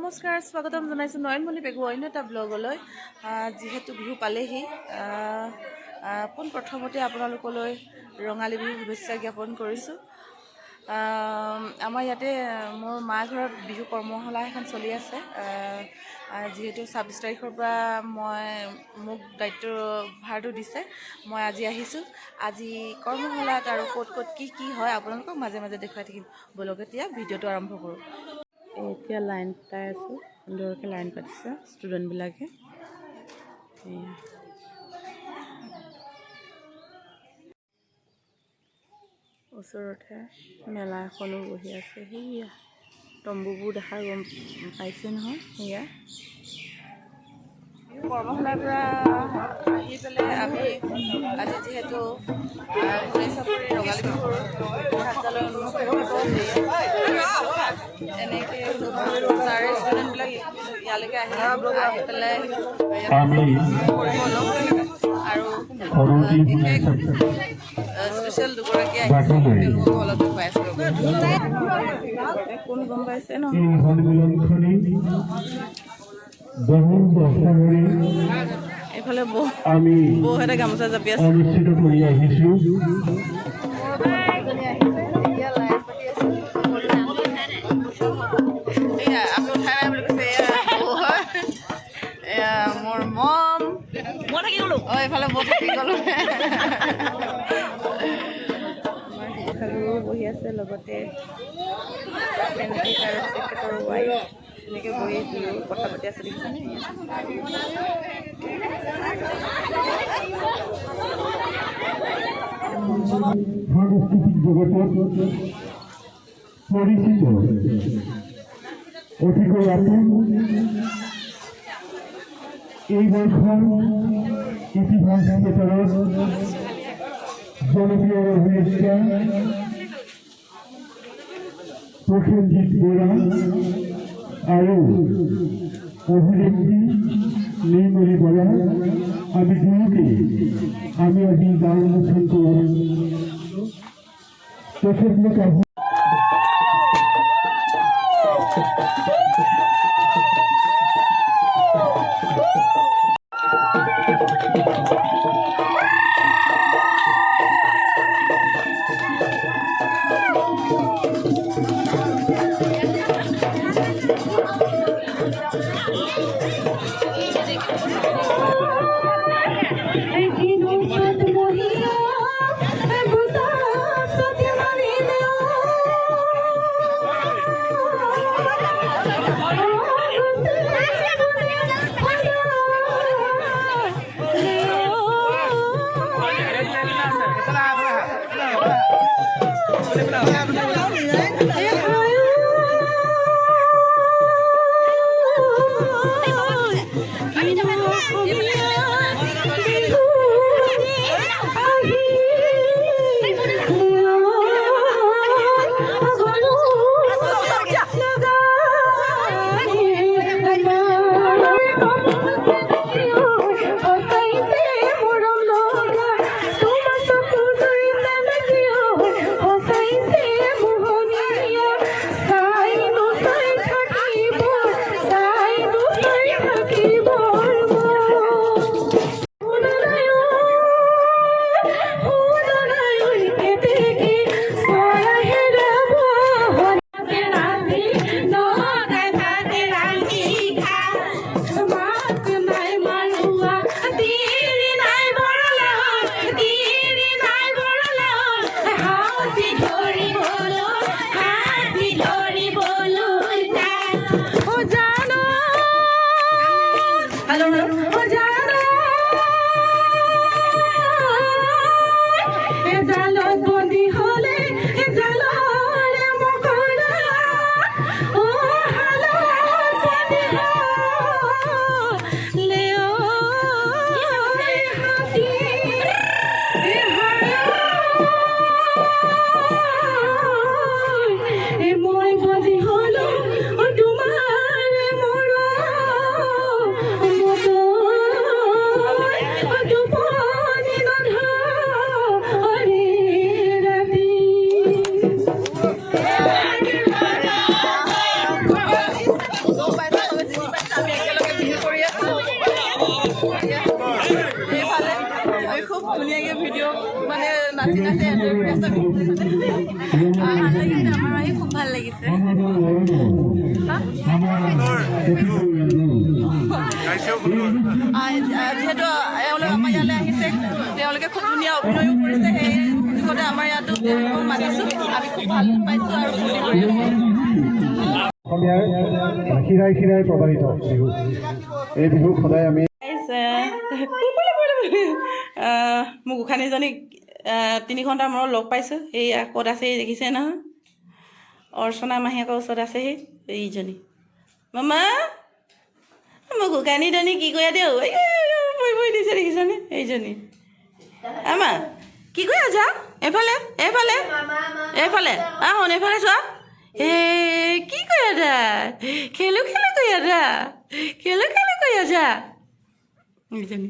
নমস্কাৰ স্বাগতম জনাইছো নয়নমণি পেগু অন্য এটা ব্লগলৈ যেহেতু বিহু পালেহি পোন প্ৰথমতে আপোনালোকলৈ ৰঙালী বিহু শুভেচ্ছা জ্ঞাপন কৰিছোঁ আমাৰ ইয়াতে মোৰ মা ঘৰত বিহু কৰ্মশালা এখন চলি আছে যেহেতু ২৬ তাৰিখৰ পৰা মোক দায়িত্ব ভাৰটো দিছে মই আজি আহিছোঁ আজি কৰ্মশালাত আৰু ক'ত কি হয় আপোনালোকক মাজে মাজে দেখুৱাই থাকিম বলক এতিয়া ভিডিঅ'টো আৰম্ভ কৰোঁ এতিয়া লাইন পাই আছোঁ সুন্দৰকৈ লাইন পাতিছে ষ্টুডেণ্টবিলাকে ওচৰতে মেলা এখনো বহি আছে সেয়া তম্বুবোৰ দেখা গম পাইছে নহয় সেয়া কৰ্মশালাৰ পৰা আহি পেলাই আমি আজি যিহেতু ঘূৰি চাপৰি ৰঙালী বিহুৰ কাৰ্যালয় এনেকৈ তাৰে ষ্টুডেণ্টবিলাক ইয়ালৈকে আহি পেলাই আৰু স্পেচিয়েল দুগৰাকী আহিছে তেওঁলোকক অলপ দেখুৱাই আছোঁ কোন গম পাইছে ন এইফালে বৌহেঁতে গামোচা জাপি আছে অনুষ্ঠিত কৰি আহিছোঁ মোৰ মম মই থাকি গ'লো এইফালে মই থাকি গ'লো বহি আছে লগতে তেখেতৰ ৱাইফ এনেকৈ বহি কথা পাতি আছে দেখিছেনে সাংস্কৃতিক জগতত পৰিচিত অতিকৈ আপোন এই বৰ্ষৰ ইতিহাস ক্ষেত্ৰত জনপ্ৰিয় অভিনেতা প্ৰসেনজিৎ বৰা আৰু অভিনেত্ৰী নীলমণি বৰা আমি দুয়োকে আমি আজি গান অনুষ্ঠান কৰোঁ তেখেতলোক বাচিত আছে ভাল লাগিছে আমাৰ আহি খুব ভাল লাগিছে যিহেতু এওঁলোক আমাৰ ইয়ালৈ আহিছে তেওঁলোকে খুব ধুনীয়া অভিনয়ো কৰিছে সেই দিশতে আমাৰ ইয়াতো তেওঁলোকক মাতিছোঁ আমি খুব ভাল পাইছোঁ আৰু ফূৰ্তি কৰি অসমীয়াৰ শিৰাই শিৰাই প্ৰবাহিত বিহু এই বিহুক সদায় আমি মোক গোসাঁনীজনীক 3 ঘণ্টাৰ মূৰত লগ পাইছোঁ এই ক'ত আছে দেখিছে নহয় অৰ্চনা মাহীয়েকৰ ওচৰত আছেহি এইজনী মামা মোক গোসাঁনীজনী কি কৰি দেউ বহি দিছে দেখিছানে এইজনী আমা কি কৰি আছা এইফালে এইফালে এইফালে আহোন এইফালে চোৱা কি কৰি আছা খেলো খেলো কৰি আছা খেলো খেলো কৰি আছা এইজনী